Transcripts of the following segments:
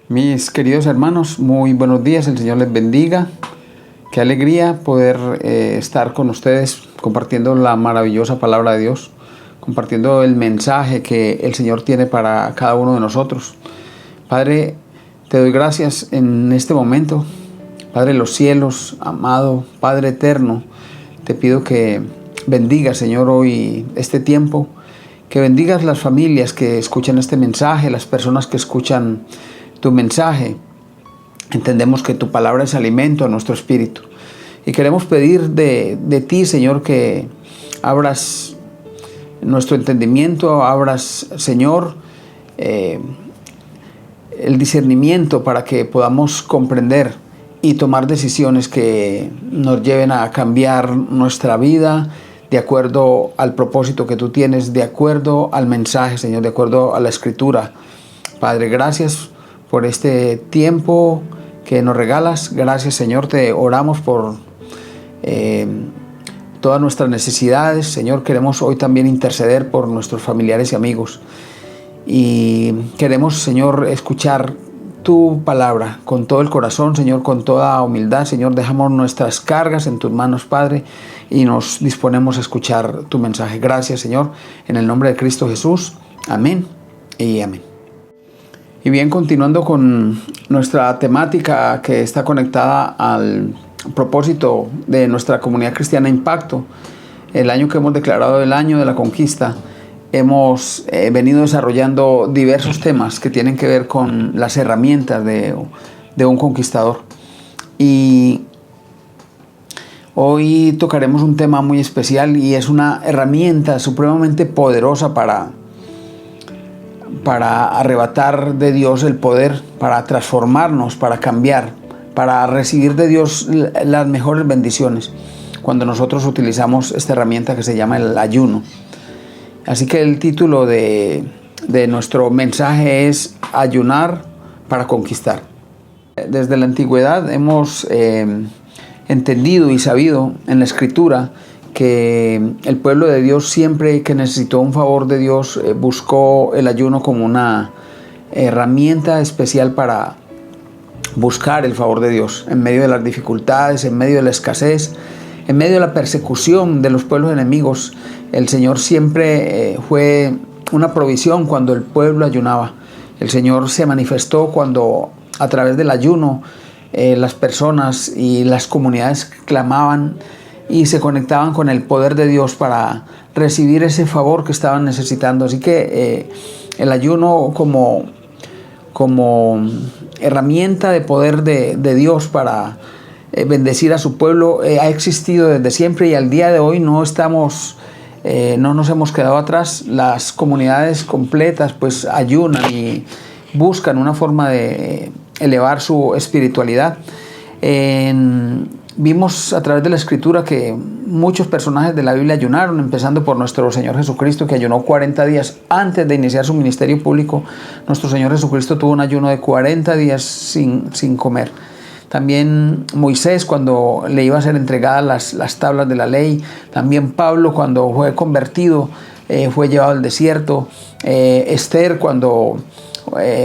Mis queridos hermanos, muy buenos días, el Señor les bendiga. Qué alegría poder estar con ustedes compartiendo la maravillosa palabra de Dios, compartiendo el mensaje que el Señor tiene para cada uno de nosotros. Padre, te doy gracias en este momento. Padre de los cielos, amado Padre eterno, te pido que bendigas, Señor, hoy este tiempo, que bendigas las familias que escuchan este mensaje, las personas que escuchan tu mensaje. Entendemos que tu palabra es alimento a nuestro espíritu y queremos pedir de ti, Señor, que abras nuestro entendimiento, abras, Señor, el discernimiento para que podamos comprender y tomar decisiones que nos lleven a cambiar nuestra vida de acuerdo al propósito que tú tienes, de acuerdo al mensaje, Señor, de acuerdo a la Escritura. Padre, gracias por este tiempo que nos regalas. Gracias, Señor, te oramos por todas nuestras necesidades. Señor, queremos hoy también interceder por nuestros familiares y amigos. Y queremos, Señor, escuchar tu palabra con todo el corazón, Señor, con toda humildad. Señor, dejamos nuestras cargas en tus manos, Padre, y nos disponemos a escuchar tu mensaje. Gracias, Señor, en el nombre de Cristo Jesús. Amén y amén. Y bien, continuando con nuestra temática que está conectada al propósito de nuestra comunidad cristiana Impacto, el año que hemos declarado el año de la conquista, hemos venido desarrollando diversos temas que tienen que ver con las herramientas de un conquistador. Y hoy tocaremos un tema muy especial y es una herramienta supremamente poderosa para arrebatar de Dios el poder, para transformarnos, para cambiar, para recibir de Dios las mejores bendiciones cuando nosotros utilizamos esta herramienta que se llama el ayuno. Así que el título de nuestro mensaje es Ayunar para conquistar. Desde la antigüedad hemos entendido y sabido en la Escritura que el pueblo de Dios, siempre que necesitó un favor de Dios, buscó el ayuno como una herramienta especial para buscar el favor de Dios en medio de las dificultades, en medio de la escasez, en medio de la persecución de los pueblos enemigos. El Señor siempre fue una provisión cuando el pueblo ayunaba. El Señor se manifestó cuando, a través del ayuno, las personas y las comunidades clamaban y se conectaban con el poder de Dios para recibir ese favor que estaban necesitando. Así que el ayuno como herramienta de poder de Dios para bendecir a su pueblo ha existido desde siempre, y al día de hoy no nos hemos quedado atrás. Las comunidades completas pues ayunan y buscan una forma de elevar su espiritualidad. Vimos a través de la Escritura que muchos personajes de la Biblia ayunaron, empezando por nuestro Señor Jesucristo, que ayunó 40 días antes de iniciar su ministerio público. Nuestro Señor Jesucristo tuvo un ayuno de 40 días sin comer. También Moisés, cuando le iba a ser entregadas las tablas de la ley. También Pablo, cuando fue convertido, fue llevado al desierto. Esther, cuando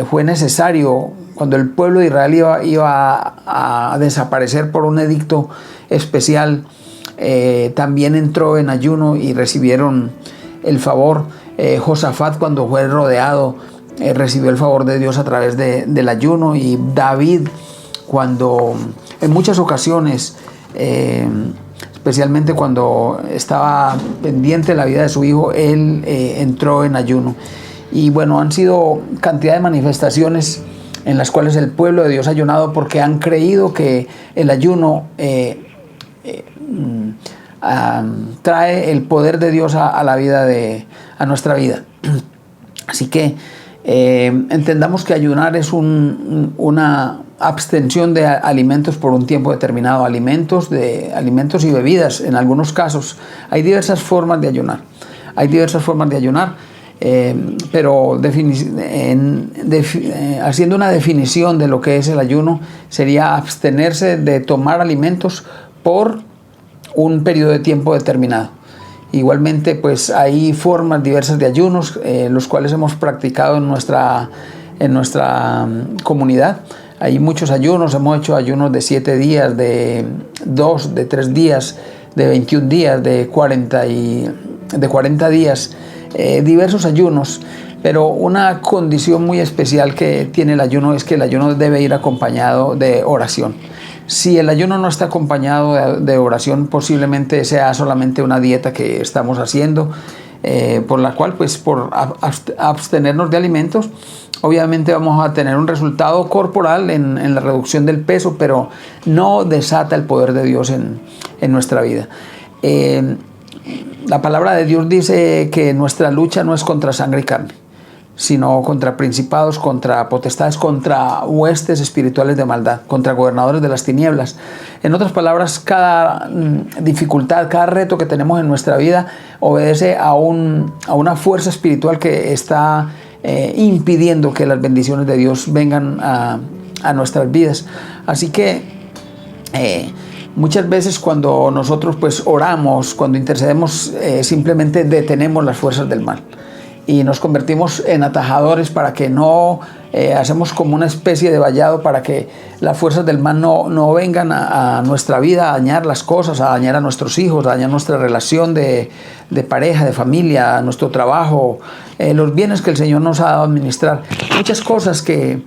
fue necesario, cuando el pueblo de Israel iba a desaparecer por un edicto especial, también entró en ayuno y recibieron el favor. Josafat, cuando fue rodeado, recibió el favor de Dios a través del ayuno. Y David, cuando en muchas ocasiones, especialmente cuando estaba pendiente de la vida de su hijo, él entró en ayuno. Y bueno, han sido cantidad de manifestaciones en las cuales el pueblo de Dios ha ayunado porque han creído que el ayuno trae el poder de Dios a la vida a nuestra vida. Así que entendamos que ayunar es una abstención de alimentos por un tiempo determinado, alimentos y bebidas. En algunos casos hay diversas formas de ayunar. Pero haciendo una definición de lo que es el ayuno, sería abstenerse de tomar alimentos por un periodo de tiempo determinado. Igualmente, pues hay formas diversas de ayunos, los cuales hemos practicado en en nuestra comunidad. Hay muchos ayunos, hemos hecho ayunos de 7 días, de 2, de 3 días, de 21 días, de 40 días, diversos ayunos. Pero una condición muy especial que tiene el ayuno es que el ayuno debe ir acompañado de oración. Si el ayuno no está acompañado de oración, posiblemente sea solamente una dieta que estamos haciendo, por la cual, pues por abstenernos de alimentos, obviamente vamos a tener un resultado corporal en la reducción del peso, pero no desata el poder de Dios en nuestra vida. La palabra de Dios dice que nuestra lucha no es contra sangre y carne, sino contra principados, contra potestades, contra huestes espirituales de maldad, contra gobernadores de las tinieblas. En otras palabras, cada dificultad, cada reto que tenemos en nuestra vida obedece a una fuerza espiritual que está impidiendo que las bendiciones de Dios vengan a nuestras vidas. Así que muchas veces cuando nosotros pues oramos, cuando intercedemos, simplemente detenemos las fuerzas del mal y nos convertimos en atajadores para que no, hacemos como una especie de vallado para que las fuerzas del mal no vengan a nuestra vida a dañar las cosas, a dañar a nuestros hijos, a dañar nuestra relación de pareja, de familia, nuestro trabajo, los bienes que el Señor nos ha dado a administrar. Muchas cosas que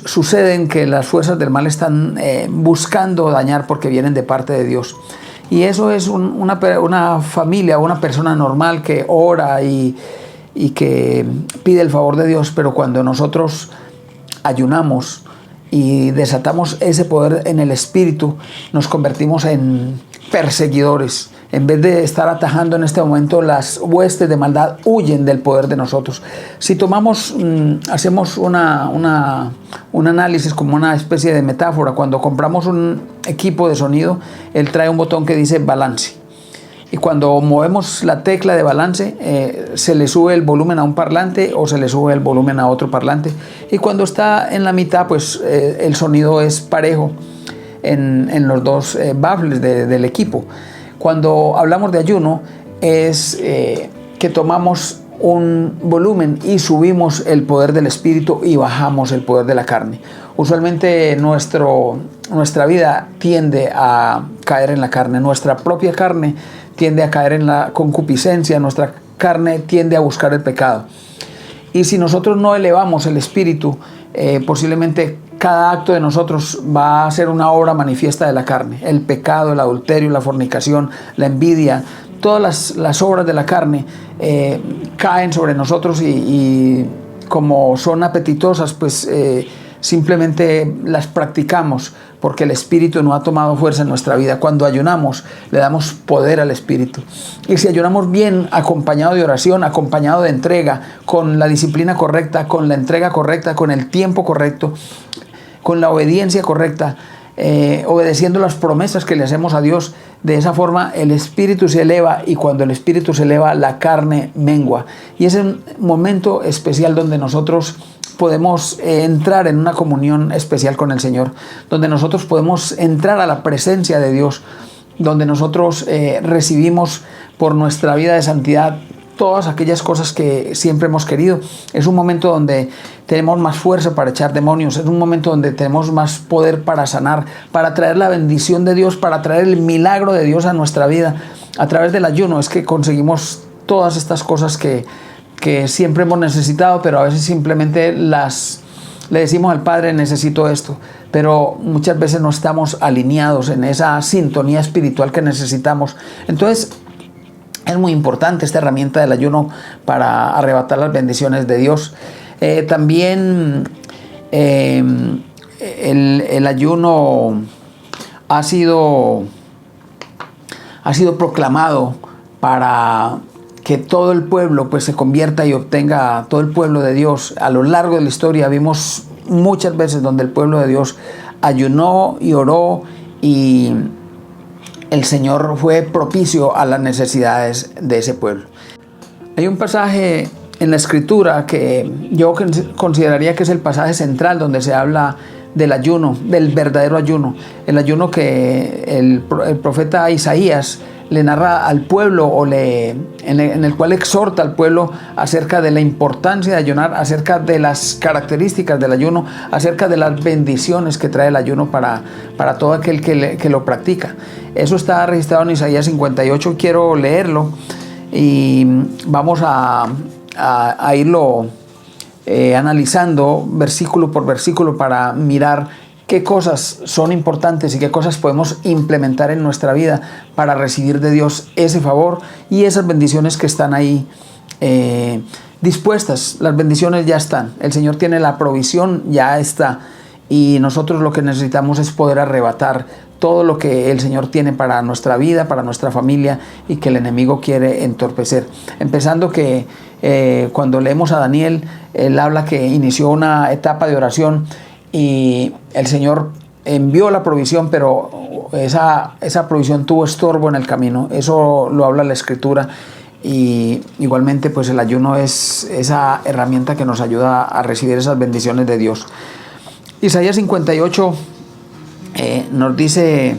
suceden, que las fuerzas del mal están buscando dañar porque vienen de parte de Dios. Y eso es una familia, una persona normal que ora y que pide el favor de Dios, pero cuando nosotros ayunamos y desatamos ese poder en el espíritu, nos convertimos en perseguidores. En vez de estar atajando en este momento, las huestes de maldad huyen del poder de nosotros. Si tomamos, hacemos un análisis como una especie de metáfora, cuando compramos un equipo de sonido, él trae un botón que dice balance. Y cuando movemos la tecla de balance, se le sube el volumen a un parlante o se le sube el volumen a otro parlante. Y cuando está en la mitad, pues el sonido es parejo en los dos baffles del equipo. Cuando hablamos de ayuno, es que tomamos un volumen y subimos el poder del espíritu y bajamos el poder de la carne. Usualmente nuestra vida tiende a caer en la carne, nuestra propia carne tiende a caer en la concupiscencia, nuestra carne tiende a buscar el pecado. Y si nosotros no elevamos el espíritu, posiblemente cada acto de nosotros va a ser una obra manifiesta de la carne. El pecado, el adulterio, la fornicación, la envidia, todas las obras de la carne caen sobre nosotros y como son apetitosas, pues simplemente las practicamos porque el espíritu no ha tomado fuerza en nuestra vida. Cuando ayunamos, le damos poder al espíritu. Y si ayunamos bien, acompañado de oración, acompañado de entrega, con la disciplina correcta, con la entrega correcta, con el tiempo correcto, con la obediencia correcta, obedeciendo las promesas que le hacemos a Dios, de esa forma el espíritu se eleva, y cuando el espíritu se eleva, la carne mengua. Y es un momento especial donde nosotros podemos entrar en una comunión especial con el Señor, donde nosotros podemos entrar a la presencia de Dios, donde nosotros recibimos por nuestra vida de santidad todas aquellas cosas que siempre hemos querido. Es un momento donde tenemos más fuerza para echar demonios, es un momento donde tenemos más poder para sanar, para traer la bendición de Dios, para traer el milagro de Dios a nuestra vida. A través del ayuno es que conseguimos todas estas cosas que siempre hemos necesitado, pero a veces simplemente le decimos al Padre, necesito esto, pero muchas veces no estamos alineados en esa sintonía espiritual que necesitamos. Entonces, es muy importante esta herramienta del ayuno para arrebatar las bendiciones de Dios. También el ayuno ha sido proclamado para que todo el pueblo pues se convierta y obtenga, todo el pueblo de Dios. A lo largo de la historia vimos muchas veces donde el pueblo de Dios ayunó y oró, y el Señor fue propicio a las necesidades de ese pueblo. Hay un pasaje en la Escritura que yo consideraría que es el pasaje central, donde se habla del ayuno, del verdadero ayuno, el ayuno que el profeta Isaías le narra al pueblo en el cual exhorta al pueblo acerca de la importancia de ayunar, acerca de las características del ayuno, acerca de las bendiciones que trae el ayuno para todo aquel que lo practica. Eso está registrado en Isaías 58. Quiero leerlo y vamos a irlo analizando versículo por versículo para mirar qué cosas son importantes y qué cosas podemos implementar en nuestra vida para recibir de Dios ese favor y esas bendiciones que están ahí dispuestas. Las bendiciones ya están, el Señor tiene la provisión, ya está, y nosotros lo que necesitamos es poder arrebatar todo lo que el Señor tiene para nuestra vida, para nuestra familia, y que el enemigo quiere entorpecer. Empezando que cuando leemos a Daniel, él habla que inició una etapa de oración y el Señor envió la provisión, pero esa provisión tuvo estorbo en el camino. Eso lo habla la Escritura. Y igualmente pues el ayuno es esa herramienta que nos ayuda a recibir esas bendiciones de Dios. Isaías 58 nos dice,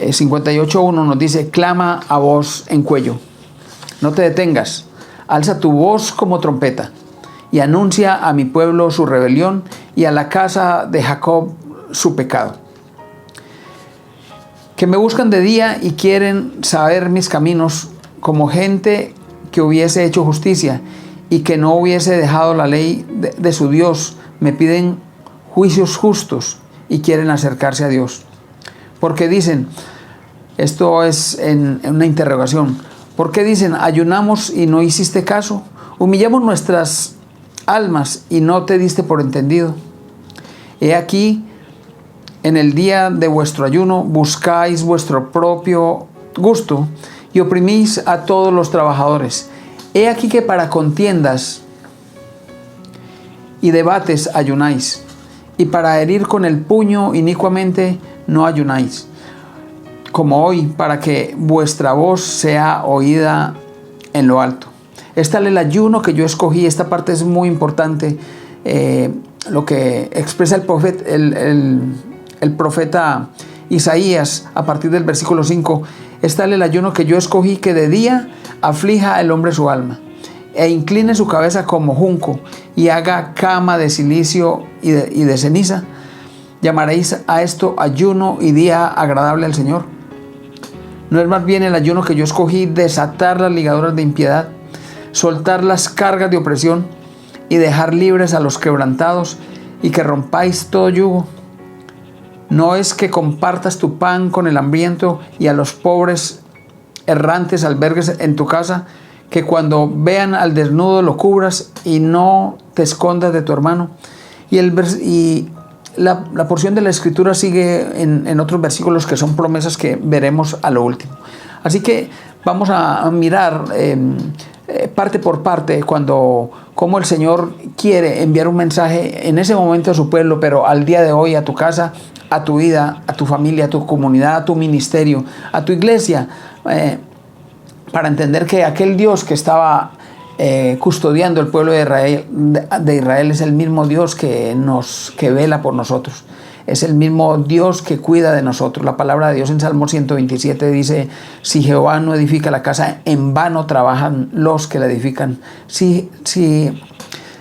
58:1 nos dice: clama a voz en cuello, no te detengas, alza tu voz como trompeta y anuncia a mi pueblo su rebelión y a la casa de Jacob su pecado. Que me buscan de día y quieren saber mis caminos, como gente que hubiese hecho justicia y que no hubiese dejado la ley de su Dios. Me piden juicios justos y quieren acercarse a Dios. Porque dicen, esto es en una interrogación, ¿por qué dicen, ayunamos y no hiciste caso? Humillamos nuestras almas y no te diste por entendido. He aquí, en el día de vuestro ayuno buscáis vuestro propio gusto y oprimís a todos los trabajadores. He aquí que para contiendas y debates ayunáis, y para herir con el puño inicuamente no ayunáis, como hoy, para que vuestra voz sea oída en lo alto. Es tal el ayuno que yo escogí. Esta parte es muy importante, lo que expresa el profeta Isaías a partir del versículo 5. Es tal el ayuno que yo escogí, que de día aflija el hombre su alma, e incline su cabeza como junco, y haga cama de cilicio y de ceniza. Llamaréis a esto ayuno y día agradable al Señor. ¿No es más bien el ayuno que yo escogí desatar las ligaduras de impiedad, soltar las cargas de opresión y dejar libres a los quebrantados, y que rompáis todo yugo? ¿No es que compartas tu pan con el hambriento y a los pobres errantes albergues en tu casa, que cuando vean al desnudo lo cubras y no te escondas de tu hermano? Y la porción de la Escritura sigue en otros versículos que son promesas que veremos a lo último. Así que vamos a mirar parte por parte cómo el Señor quiere enviar un mensaje en ese momento a su pueblo, pero al día de hoy, a tu casa, a tu vida, a tu familia, a tu comunidad, a tu ministerio, a tu iglesia, para entender que aquel Dios que estaba custodiando el pueblo de Israel es el mismo Dios que vela por nosotros. Es el mismo Dios que cuida de nosotros. La palabra de Dios en Salmo 127 dice: si Jehová no edifica la casa, en vano trabajan los que la edifican. Si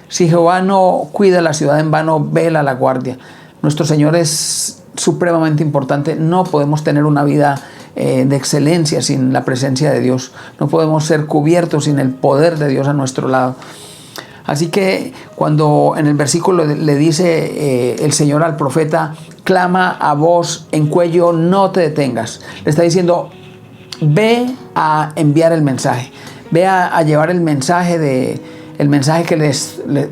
Jehová no cuida la ciudad, en vano vela la guardia. Nuestro Señor es supremamente importante. No podemos tener una vida de excelencia sin la presencia de Dios. No podemos ser cubiertos sin el poder de Dios a nuestro lado. Así que cuando en el versículo le dice el Señor al profeta: clama a voz en cuello, no te detengas, le está diciendo: ve a enviar el mensaje, ve a llevar el mensaje que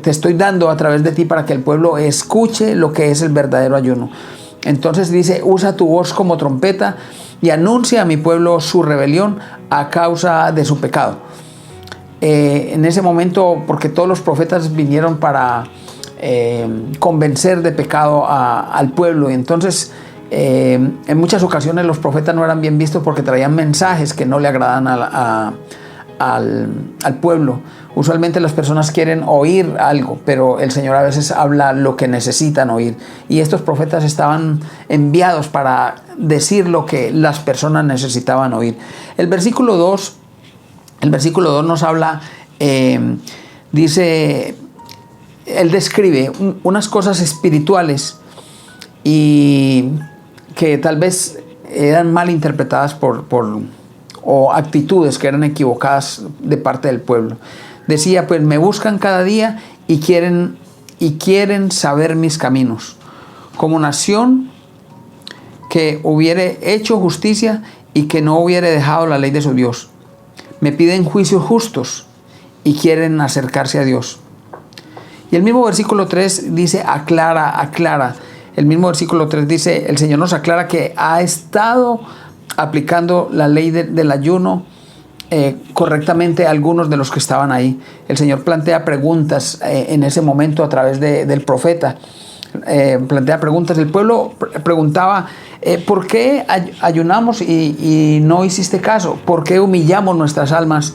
te estoy dando a través de ti, para que el pueblo escuche lo que es el verdadero ayuno. Entonces dice: usa tu voz como trompeta y anuncia a mi pueblo su rebelión a causa de su pecado. En ese momento, porque todos los profetas vinieron para convencer de pecado al pueblo, y entonces en muchas ocasiones los profetas no eran bien vistos porque traían mensajes que no le agradaban al pueblo. Usualmente las personas quieren oír algo, pero el Señor a veces habla lo que necesitan oír. Y estos profetas estaban enviados para decir lo que las personas necesitaban oír. El versículo 2 nos habla, dice, él describe unas cosas espirituales y que tal vez eran mal interpretadas o actitudes que eran equivocadas de parte del pueblo. Decía, pues me buscan cada día y quieren saber mis caminos, como nación que hubiere hecho justicia y que no hubiere dejado la ley de su Dios. Me piden juicios justos y quieren acercarse a Dios. Y el mismo versículo 3 dice, aclara. El mismo versículo 3 dice, el Señor nos aclara que ha estado aplicando la ley del ayuno correctamente a algunos de los que estaban ahí. El Señor plantea preguntas en ese momento a través del profeta. Plantea preguntas. El pueblo preguntaba, ¿por qué ayunamos y no hiciste caso? ¿Por qué humillamos nuestras almas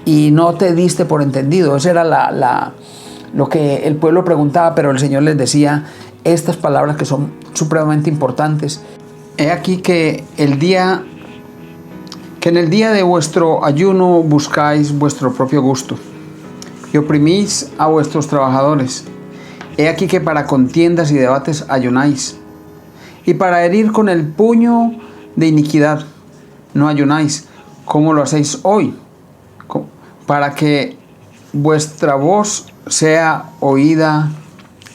y no te diste por entendido? Eso era lo que el pueblo preguntaba, pero el Señor les decía estas palabras que son supremamente importantes. He aquí que en el día de vuestro ayuno buscáis vuestro propio gusto y oprimís a vuestros trabajadores. He aquí que para contiendas y debates ayunáis, y para herir con el puño de iniquidad no ayunáis, como lo hacéis hoy, para que vuestra voz sea oída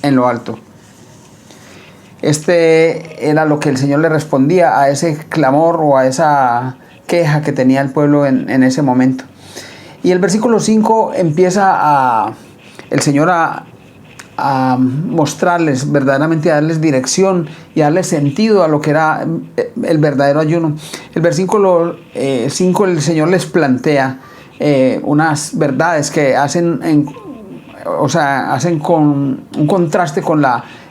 en lo alto. Este era lo que el Señor le respondía a ese clamor o a esa queja que tenía el pueblo en ese momento. Y el versículo 5 empieza el Señor a mostrarles, verdaderamente a darles dirección y a darles sentido a lo que era el verdadero ayuno. El versículo 5 el Señor les plantea unas verdades que hacen con un contraste con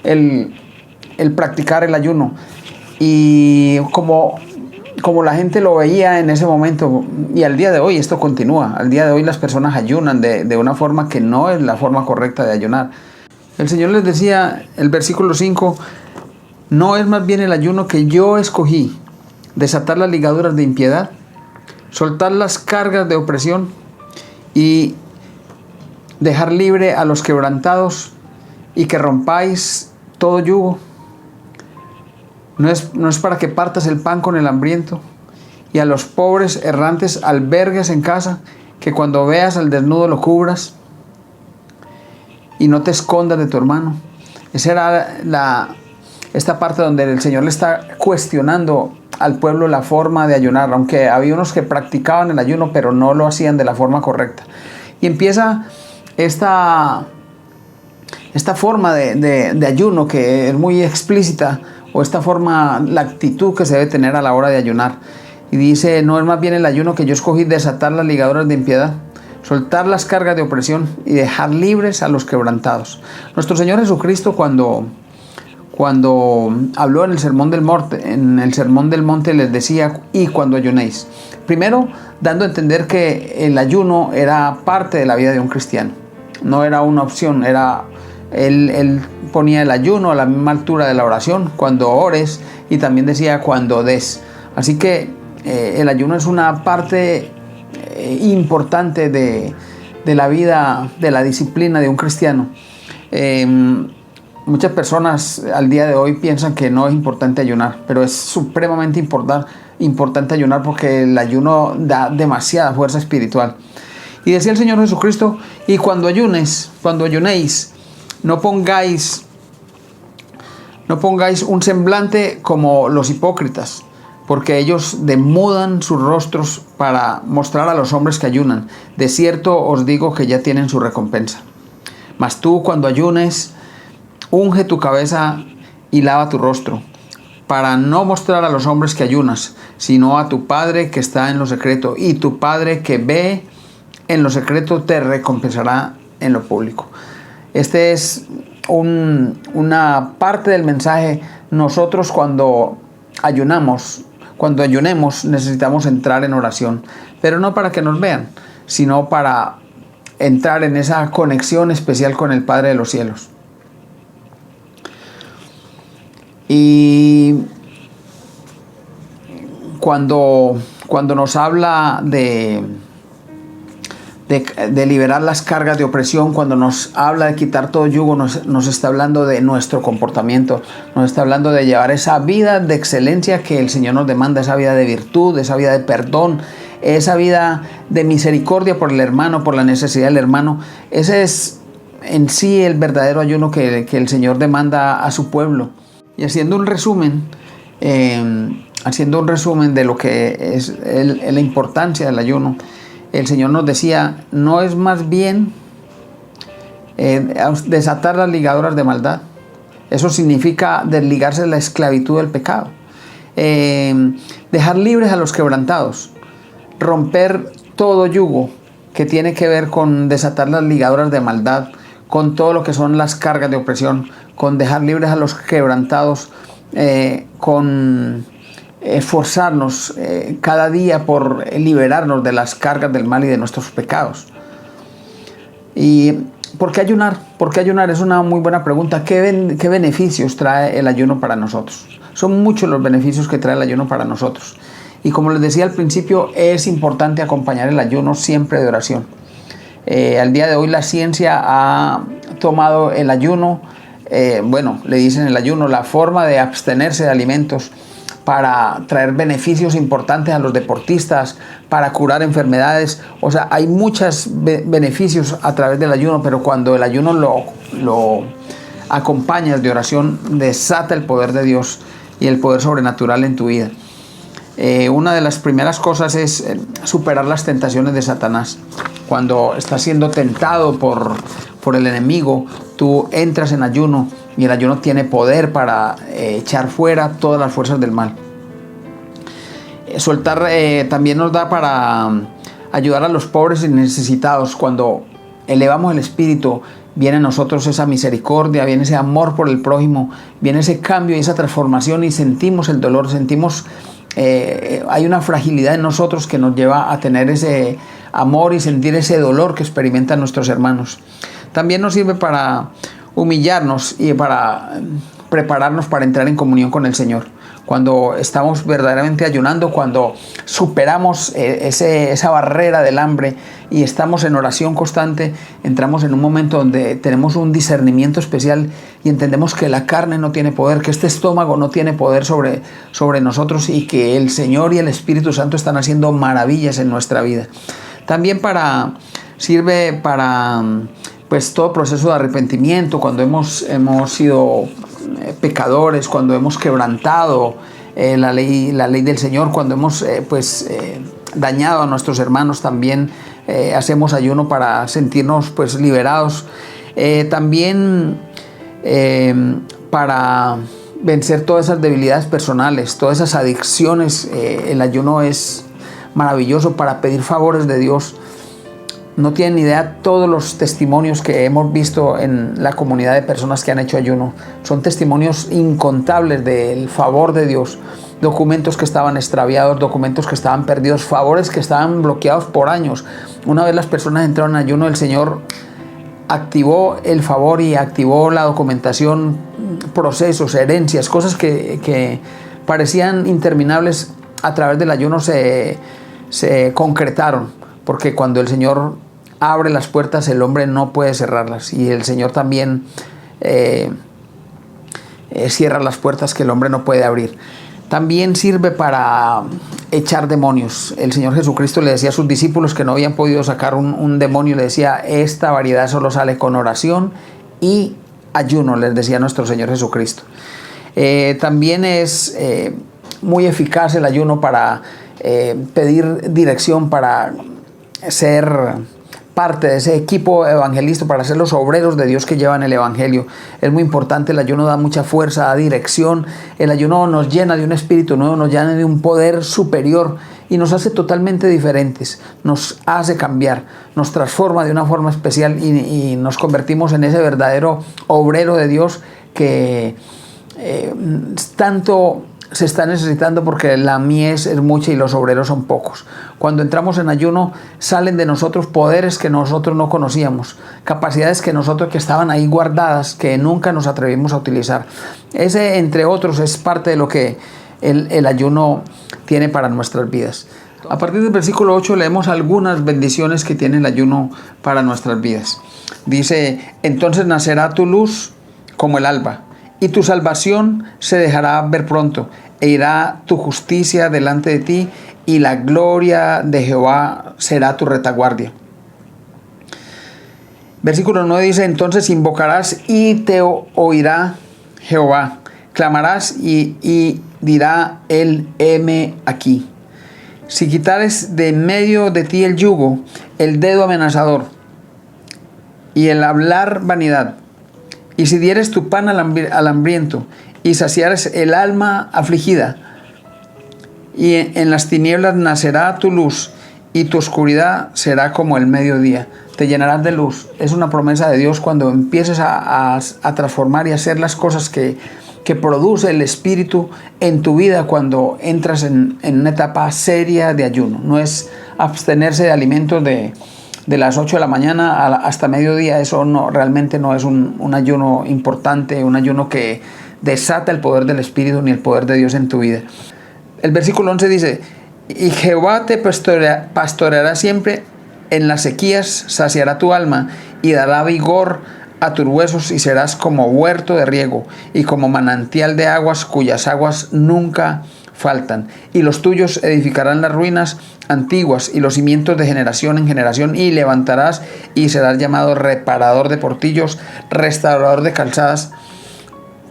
el practicar el ayuno. Y como la gente lo veía en ese momento, y al día de hoy esto continúa, al día de hoy las personas ayunan de una forma que no es la forma correcta de ayunar. El Señor les decía, el versículo 5, ¿no es más bien el ayuno que yo escogí, desatar las ligaduras de impiedad, soltar las cargas de opresión y dejar libre a los quebrantados y que rompáis todo yugo? No es para que partas el pan con el hambriento y a los pobres errantes albergues en casa, que cuando veas al desnudo lo cubras y no te escondas de tu hermano. Esa era esta parte donde el Señor le está cuestionando al pueblo la forma de ayunar, aunque había unos que practicaban el ayuno pero no lo hacían de la forma correcta. Y empieza esta forma de ayuno que es muy explícita, o esta forma, la actitud que se debe tener a la hora de ayunar. Y dice, no es más bien el ayuno que yo escogí, desatar las ligaduras de impiedad, soltar las cargas de opresión y dejar libres a los quebrantados. Nuestro Señor Jesucristo cuando habló en el Sermón del Monte les decía, y cuando ayunéis. Primero, dando a entender que el ayuno era parte de la vida de un cristiano. No era una opción, Él ponía el ayuno a la misma altura de la oración, cuando ores, y también decía cuando des. Así que el ayuno es una parte importante de la vida, de la disciplina de un cristiano. Muchas personas al día de hoy piensan que no es importante ayunar, pero es supremamente importante ayunar, porque el ayuno da demasiada fuerza espiritual. Y decía el Señor Jesucristo, y cuando ayunéis, no pongáis un semblante como los hipócritas, porque ellos demudan sus rostros para mostrar a los hombres que ayunan. De cierto os digo que ya tienen su recompensa. Mas tú, cuando ayunes, unge tu cabeza y lava tu rostro, para no mostrar a los hombres que ayunas, sino a tu Padre que está en lo secreto, y tu Padre que ve en lo secreto te recompensará en lo público. Este es una parte del mensaje. Nosotros cuando ayunemos necesitamos entrar en oración, pero no para que nos vean, sino para entrar en esa conexión especial con el Padre de los cielos. Y cuando nos habla de liberar las cargas de opresión, cuando nos habla de quitar todo yugo, nos está hablando de nuestro comportamiento, nos está hablando de llevar esa vida de excelencia que el Señor nos demanda, esa vida de virtud, esa vida de perdón, esa vida de misericordia por el hermano, por la necesidad del hermano. Ese es en sí el verdadero ayuno que el Señor demanda a su pueblo. Y haciendo un resumen de lo que es la importancia del ayuno, el Señor nos decía, no es más bien desatar las ligaduras de maldad. Eso significa desligarse de la esclavitud del pecado. Dejar libres a los quebrantados. Romper todo yugo que tiene que ver con desatar las ligaduras de maldad, con todo lo que son las cargas de opresión, con dejar libres a los quebrantados, con esforzarnos cada día por liberarnos de las cargas del mal y de nuestros pecados. ¿Y por qué ayunar? ¿Por qué ayunar? Es una muy buena pregunta. ¿Qué beneficios trae el ayuno para nosotros? Son muchos los beneficios que trae el ayuno para nosotros. Y como les decía al principio, es importante acompañar el ayuno siempre de oración. Al día de hoy la ciencia ha tomado el ayuno, le dicen el ayuno, la forma de abstenerse de alimentos para traer beneficios importantes a los deportistas, para curar enfermedades. O sea, hay muchos beneficios a través del ayuno, pero cuando el ayuno lo acompañas de oración, desata el poder de Dios y el poder sobrenatural en tu vida. Una de las primeras cosas es superar las tentaciones de Satanás. Cuando estás siendo tentado por el enemigo, tú entras en ayuno y el ayuno tiene poder para echar fuera todas las fuerzas del mal. Soltar también nos da para ayudar a los pobres y necesitados. Cuando elevamos el espíritu, viene a nosotros esa misericordia, viene ese amor por el prójimo, viene ese cambio y esa transformación y sentimos el dolor, hay una fragilidad en nosotros que nos lleva a tener ese amor y sentir ese dolor que experimentan nuestros hermanos. También nos sirve para humillarnos y para prepararnos para entrar en comunión con el Señor. Cuando estamos verdaderamente ayunando, cuando superamos esa barrera del hambre y estamos en oración constante, entramos en un momento donde tenemos un discernimiento especial y entendemos que la carne no tiene poder, que este estómago no tiene poder sobre nosotros y que el Señor y el Espíritu Santo están haciendo maravillas en nuestra vida. También sirve para todo proceso de arrepentimiento, cuando hemos sido pecadores, cuando hemos quebrantado la ley del Señor, cuando hemos dañado a nuestros hermanos, también hacemos ayuno para sentirnos liberados. También para vencer todas esas debilidades personales, todas esas adicciones, el ayuno es maravilloso para pedir favores de Dios. No tienen ni idea todos los testimonios que hemos visto en la comunidad de personas que han hecho ayuno. Son testimonios incontables del favor de Dios. Documentos que estaban extraviados, documentos que estaban perdidos, favores que estaban bloqueados por años. Una vez las personas entraron en ayuno, el Señor activó el favor y activó la documentación, procesos, herencias, cosas que parecían interminables a través del ayuno se concretaron. Porque cuando el Señor abre las puertas, el hombre no puede cerrarlas. Y el Señor también cierra las puertas que el hombre no puede abrir. También sirve para echar demonios. El Señor Jesucristo le decía a sus discípulos que no habían podido sacar un demonio. Le decía, esta variedad solo sale con oración y ayuno, les decía nuestro Señor Jesucristo. También es muy eficaz el ayuno para pedir dirección, para ser parte de ese equipo evangelista, para ser los obreros de Dios que llevan el evangelio. Es muy importante, el ayuno da mucha fuerza, da dirección. El ayuno nos llena de un espíritu nuevo, nos llena de un poder superior y nos hace totalmente diferentes, nos hace cambiar, nos transforma de una forma especial y nos convertimos en ese verdadero obrero de Dios que tanto se está necesitando porque la mies es mucha y los obreros son pocos. Cuando entramos en ayuno, salen de nosotros poderes que nosotros no conocíamos, capacidades que estaban ahí guardadas, que nunca nos atrevimos a utilizar. Ese, entre otros, es parte de lo que el ayuno tiene para nuestras vidas. A partir del versículo 8 leemos algunas bendiciones que tiene el ayuno para nuestras vidas. Dice: entonces nacerá tu luz como el alba, y tu salvación se dejará ver pronto, e irá tu justicia delante de ti, y la gloria de Jehová será tu retaguardia. Versículo 9 dice: entonces invocarás y te oirá Jehová, clamarás y dirá él: heme aquí. Si quitares de en medio de ti el yugo, el dedo amenazador y el hablar vanidad, y si dieres tu pan al hambriento y saciares el alma afligida, y en las tinieblas nacerá tu luz, y tu oscuridad será como el mediodía. Te llenarás de luz. Es una promesa de Dios cuando empieces a transformar y hacer las cosas que produce el Espíritu en tu vida cuando entras en una etapa seria de ayuno. No es abstenerse de alimentos de las 8 de la mañana hasta mediodía. Eso realmente no es un ayuno importante, un ayuno que desata el poder del Espíritu ni el poder de Dios en tu vida. El versículo 11 dice: y Jehová te pastoreará siempre, en las sequías saciará tu alma y dará vigor a tus huesos, y serás como huerto de riego y como manantial de aguas cuyas aguas nunca faltan. Y los tuyos edificarán las ruinas antiguas y los cimientos de generación en generación, y levantarás y serás llamado reparador de portillos, restaurador de calzadas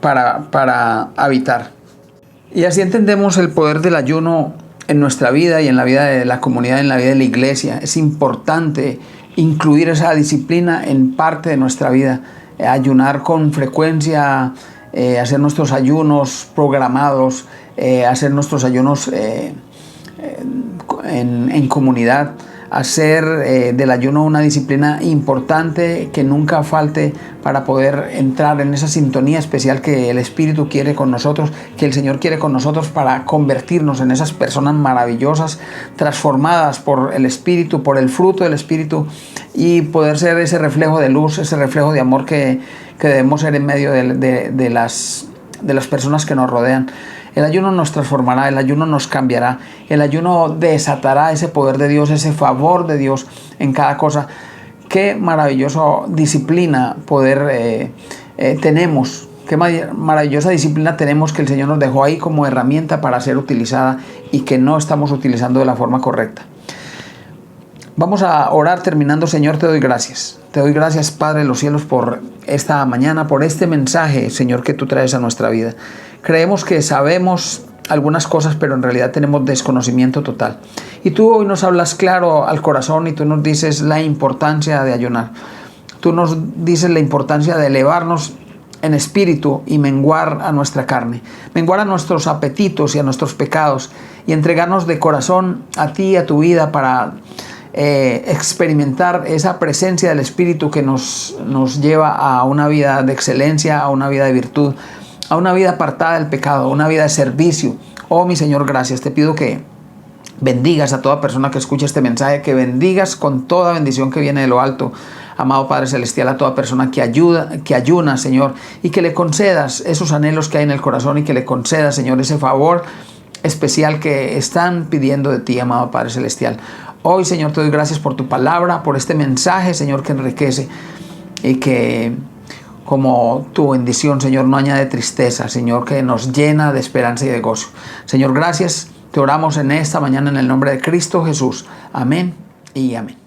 para habitar. Y así entendemos el poder del ayuno en nuestra vida y en la vida de la comunidad, en la vida de la iglesia. Es importante incluir esa disciplina en parte de nuestra vida, ayunar con frecuencia, hacer nuestros ayunos programados, hacer nuestros ayunos en comunidad, hacer del ayuno una disciplina importante que nunca falte para poder entrar en esa sintonía especial que el Espíritu quiere con nosotros, que el Señor quiere con nosotros, para convertirnos en esas personas maravillosas, transformadas por el Espíritu, por el fruto del Espíritu, y poder ser ese reflejo de luz, ese reflejo de amor que debemos ser en medio de las personas que nos rodean. El ayuno nos transformará, el ayuno nos cambiará, el ayuno desatará ese poder de Dios, ese favor de Dios en cada cosa. Qué maravillosa disciplina tenemos, qué maravillosa disciplina tenemos que el Señor nos dejó ahí como herramienta para ser utilizada y que no estamos utilizando de la forma correcta. Vamos a orar terminando. Señor, te doy gracias. Te doy gracias, Padre de los cielos, por esta mañana, por este mensaje, Señor, que tú traes a nuestra vida. Creemos que sabemos algunas cosas, pero en realidad tenemos desconocimiento total. Y tú hoy nos hablas claro al corazón y tú nos dices la importancia de ayunar. Tú nos dices la importancia de elevarnos en espíritu y menguar a nuestra carne, menguar a nuestros apetitos y a nuestros pecados, y entregarnos de corazón a ti y a tu vida para experimentar esa presencia del Espíritu que nos lleva a una vida de excelencia, a una vida de virtud, a una vida apartada del pecado, a una vida de servicio. Oh, mi Señor, gracias. Te pido que bendigas a toda persona que escuche este mensaje, que bendigas con toda bendición que viene de lo alto, amado Padre Celestial, a toda persona que ayuna, Señor, y que le concedas esos anhelos que hay en el corazón, y que le concedas, Señor, ese favor especial que están pidiendo de ti, amado Padre Celestial. Hoy, Señor, te doy gracias por tu palabra, por este mensaje, Señor, que enriquece y que, como tu bendición, Señor, no añade tristeza, Señor, que nos llena de esperanza y de gozo. Señor, gracias. Te oramos en esta mañana en el nombre de Cristo Jesús. Amén y amén.